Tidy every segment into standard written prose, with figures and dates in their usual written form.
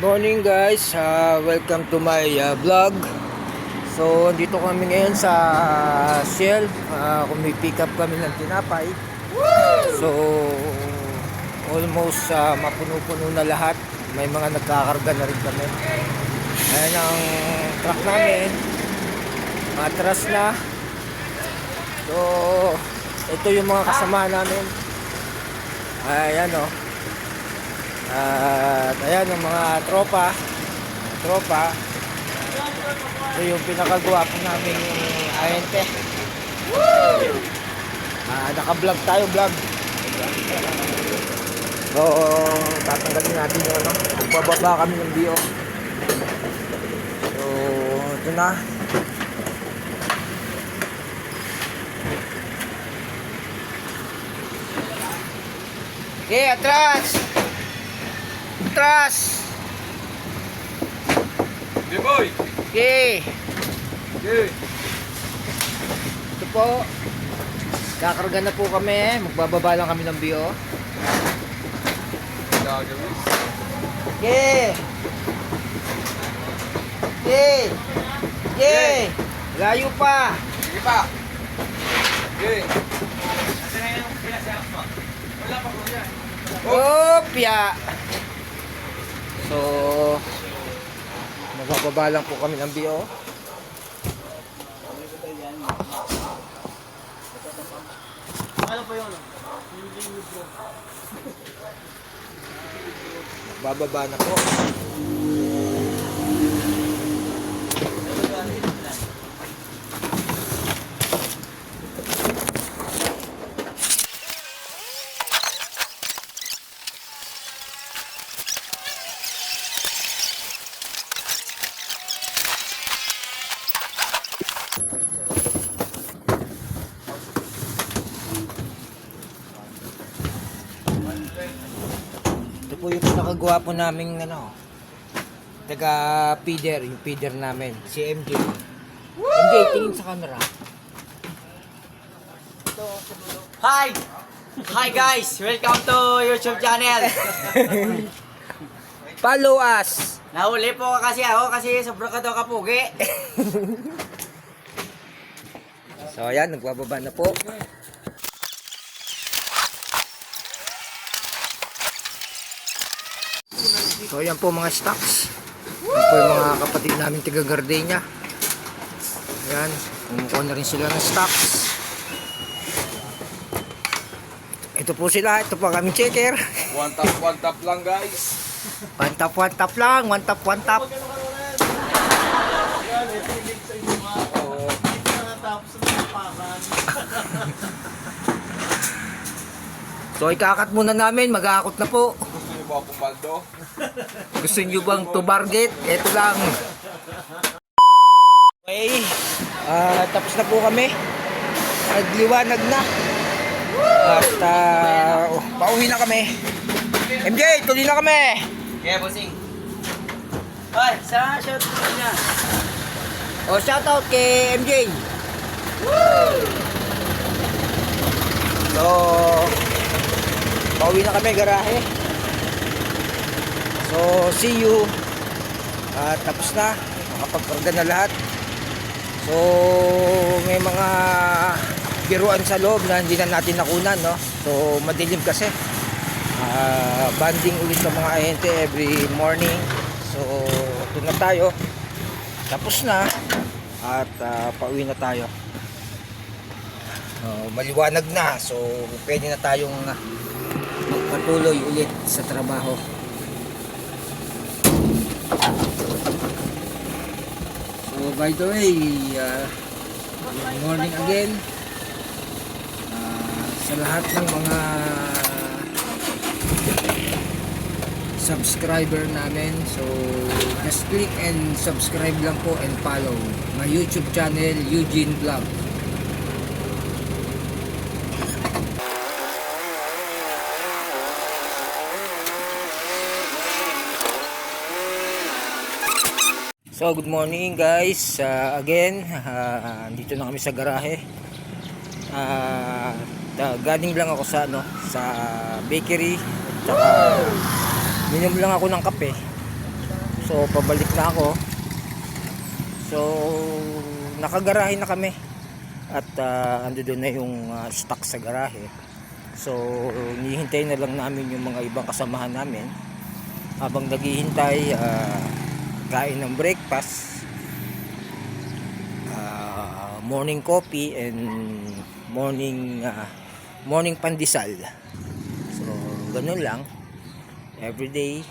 Morning guys, welcome to my vlog. So dito kami ngayon sa Shell, kumi-pick up kami ng tinapay. So almost mapuno-puno na lahat. May mga nagkakarga na rin kami. Ayan ang truck namin, matras na. So ito yung mga kasama namin. Ayan o. At ayan ang mga tropa. Ito yung pinakagwapo namin yung ahente. Naka-vlog tayo, vlog. So tatanggalin natin yung ano, bababa kami ng bio. So ito na. Okay, atras! Hey boy! Okay. Okay. Ito po. Kakarga na po kami. Magbababa lang kami ng bio. Okay. Layo pa. Sige pa! Okay. Opya. So magbababa lang po kami ng bio. Bababa na po. Ito po yung pinakagwapo naming ano, taga feeder, yung feeder namin, si MJ. MJ, tingin sa camera. Hi! Hi guys! Welcome to YouTube channel! Follow us. Nahuli po kasi ako kasi sobrang ka daw kapugi. So ayan, nagbababa na po. So ayan po mga stocks. Ayan po yung mga kapatid namin taga Gardenia. Ayan, kumukuha na rin sila ng stocks. Ito po sila, ito po kami checker. One tap lang guys. One tap lang, one tap. So ikakat muna namin, mag-aakot na po. Gusto niyo ba akong baldo? Gusto nyo bang to barget? Ito lang. Okay, tapos na po kami. Nagliwanag na. At pauwi na kami. MJ, tuloy na kami. Kaya bossing. Hoy, sa shout out niya. O, shoutout kay MJ. So, pauwi na kami, garahe. So, see you. Tapos na. Nakapagkarga na lahat. So, may mga biruan sa loob na hindi na natin nakunan, no? So, madilim kasi. Banding ulit sa mga ahente every morning. So, ito na tayo. Tapos na. At pauwi na tayo. Maliwanag na. So, pwede na tayong magpatuloy ulit sa trabaho. So, by the way, good morning again. Sa lahat ng mga subscriber namin, so just click and subscribe lang po and follow my YouTube channel, Eugene Vlog. So good morning guys, again, dito na kami sa garahe. Galing lang ako sa sa bakery, tsaka minom lang ako ng kape. So pabalik na ako. So nakagarahe na kami. At ando doon na yung stock sa garahe. So hinihintay na lang namin yung mga ibang kasamahan namin. Habang naghihintay, kain ng breakfast, morning coffee and morning pandesal. So ganun lang. Everyday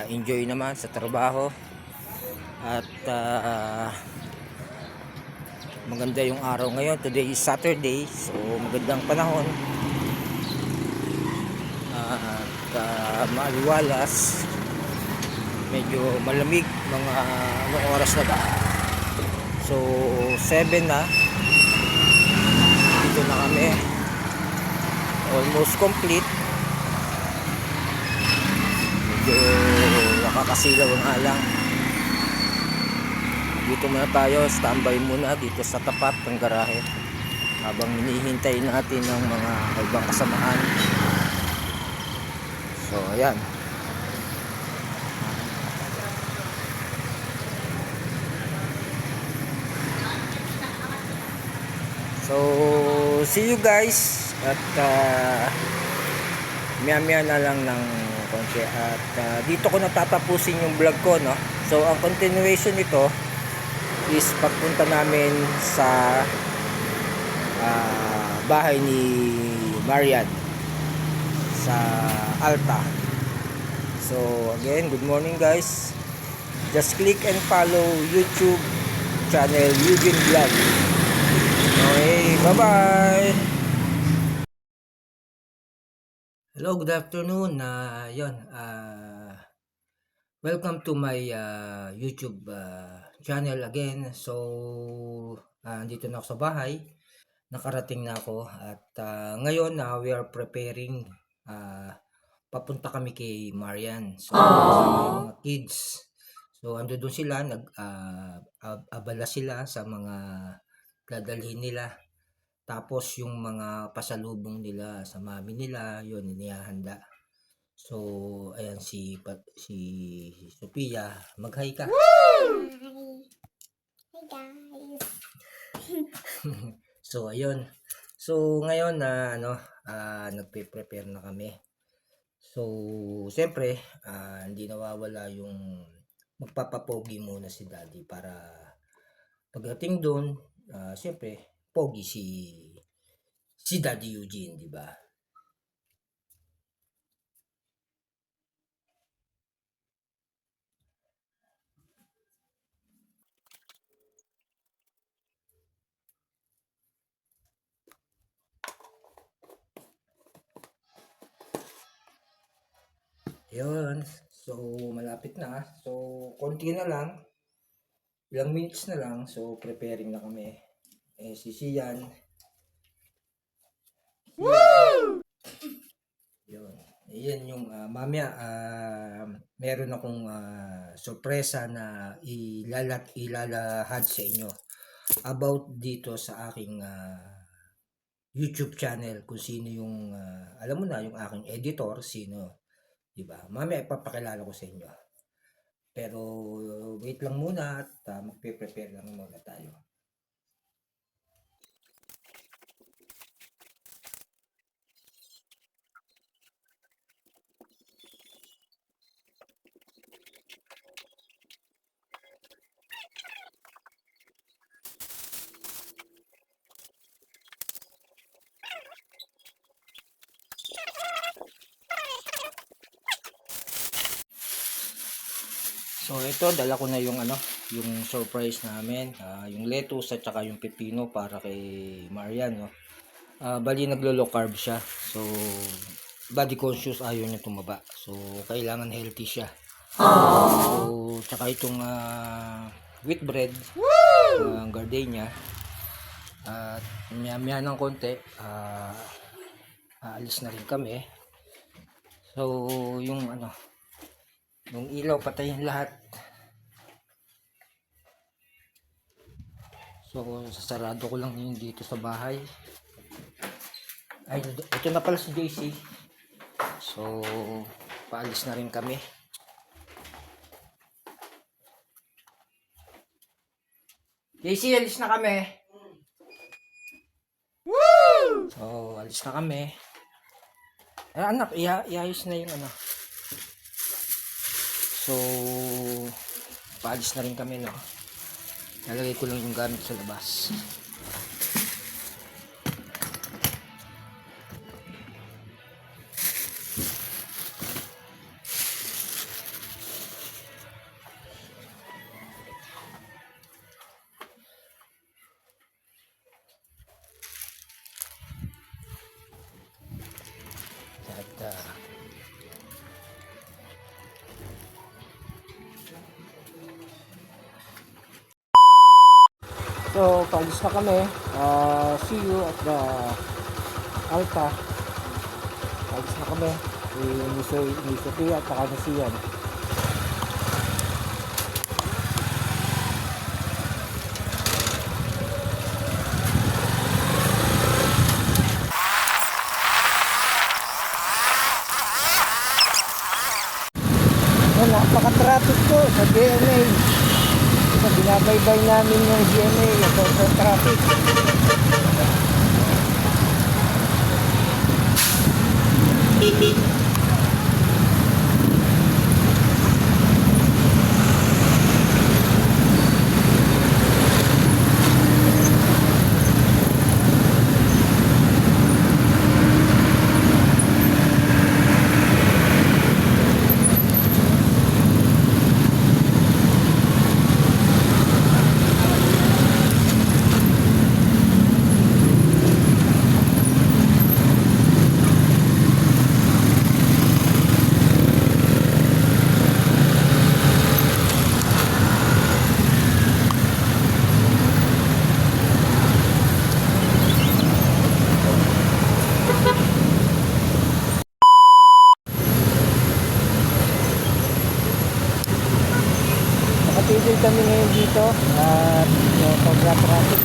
enjoy naman sa trabaho. At maganda yung araw ngayon. Today is Saturday, so magandang panahon. At maaliwalas, medyo malamig. Mga anong oras na ba? So 7 na. Dito na kami, almost complete. Medyo nakakasilaw ang alang. Dito muna tayo, standby muna dito sa tapat ng garahe habang hinihintay natin ng mga ibang kasamahan. So ayan. So see you guys at maya na lang ng konti at dito ko natatapusin yung vlog ko, no? So ang continuation nito is pagpunta namin sa bahay ni Marian sa Alta. So again, good morning guys. Just click and follow YouTube channel Eugene Vlog. Okay, bye bye. Hello, good afternoon. Welcome to my YouTube channel again. So andito na ako sa bahay. Nakarating na ako at ngayon we are preparing, papunta kami kay Marian. So kasama yung mga kids. So ando doon sila, abala sila sa mga dadalhin nila. Tapos yung mga pasalubong nila sa mami nila, yun inihahanda. So ayan si Sophia, mag-hi ka. Hi guys. So ayun. So ngayon nagpe-prepare na kami. So siyempre, hindi nawawala yung magpapapogi muna si Daddy para pagdating doon, siyempre pogi si Daddy Eugene, di ba? Yun. So, malapit na. So, konti na lang. Ilang minutes na lang. So, preparing na kami. Si Sian. Woo! Yun. Ayan yung mamaya. Meron akong sorpresa na ilalahad sa inyo about dito sa aking YouTube channel. Kung sino yung, alam mo na, yung aking editor, sino. Diba? Mamaya ipapakilala ko sa inyo. Pero wait lang muna at magpe-prepare lang muna tayo. So ito, dala ko na yung yung surprise namin, yung lettuce at saka yung pepino para kay Marian, no. Bali naglo-low carb siya. So body conscious, ayaw niya tumaba. So kailangan healthy siya. So tsaka itong wheat bread, gardenia. At maya ng konti, aalis na rin kami. So yung yung ilaw, patayin lahat. So sasarado ko lang yun dito sa bahay. Ay, ito na pala si JC. So paalis na rin kami. JC, alis na kami. Woo! So, alis na kami. Eh, anak, iayos na yung ano. So, paalis na rin kami, no? Nalagay ko lang yung gamit sa labas. At, so, paalis na kami. See you at the Alta. Paalis na kami. Ni Sophia at saka ni Sian. Napaka-traffic ko sa GMA. Sa binabaybay namin yung GMA, yung traffic. Nakapigil kami ngayon dito at sobrang traffic.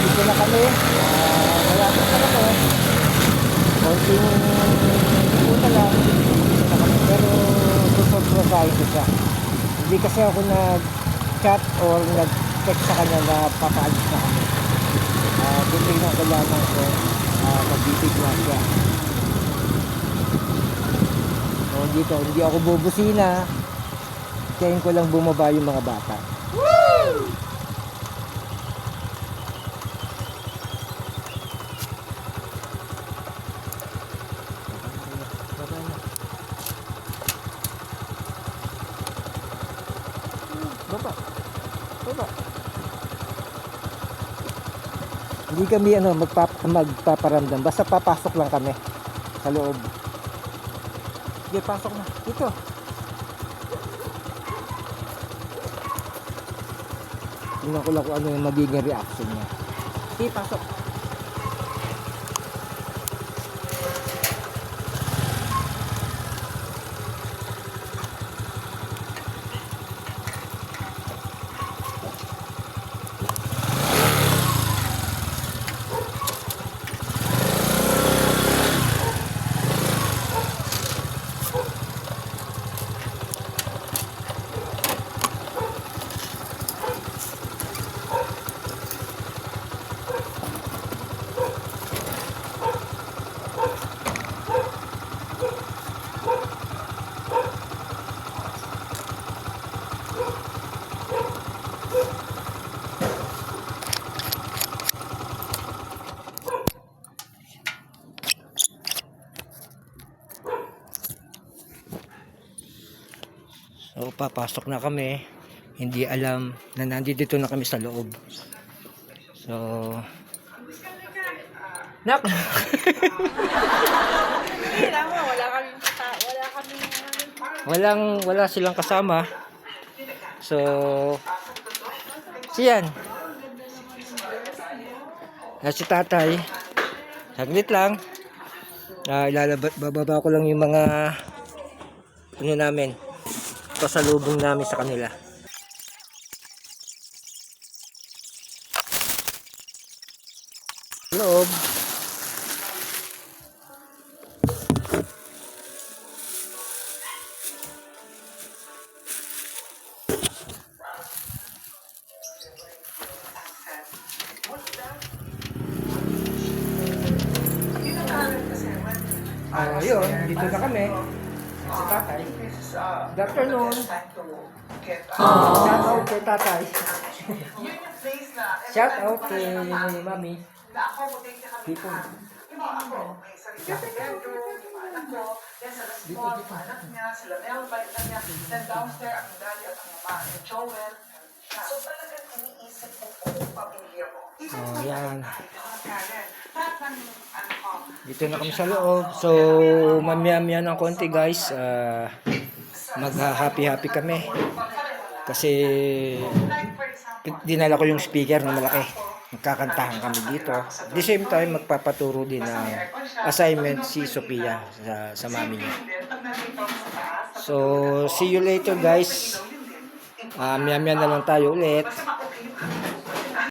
Dito na kami. Malapit na kami. Konting puta lang. Pero susurprise ko siya. Hindi kasi ako nag-chat or nag-text sa kanya na papaalis na kami. Titignan ko lamang ko magbibig na siya. So dito, hindi ako bubusina. Kain ko lang bumaba yung mga bata. Woo! Baba. Hindi kami magpaparamdam. Basta papasok lang kami sa loob. Sige, pasok na. Dito. Tingnan ko lang kung ano yung magiging reaction niya. Sige, pasok. So papasok na kami. Hindi alam na nandito na kami sa loob. So nak. Wala silang kasama. So siyan. Si tatay. Saglit lang. Bababa ko lang yung mga ano namin, pasalubong namin sa kanila. Loob. Yun, dito na kami. Sa tatay. Good afternoon. Shout out kay tatay. Shout out kay mami. Dito. Oh, yan. Dito na kami sa loob. So, mamaya-maya ng konti guys. Mag-happy-happy kami. Kasi dinala ko yung speaker na malaki. Magkakantahan kami dito. At the same time, magpapaturo din ng assignment si Sophia sa mami niya. So, see you later guys. Maya-maya na lang tayo ulit.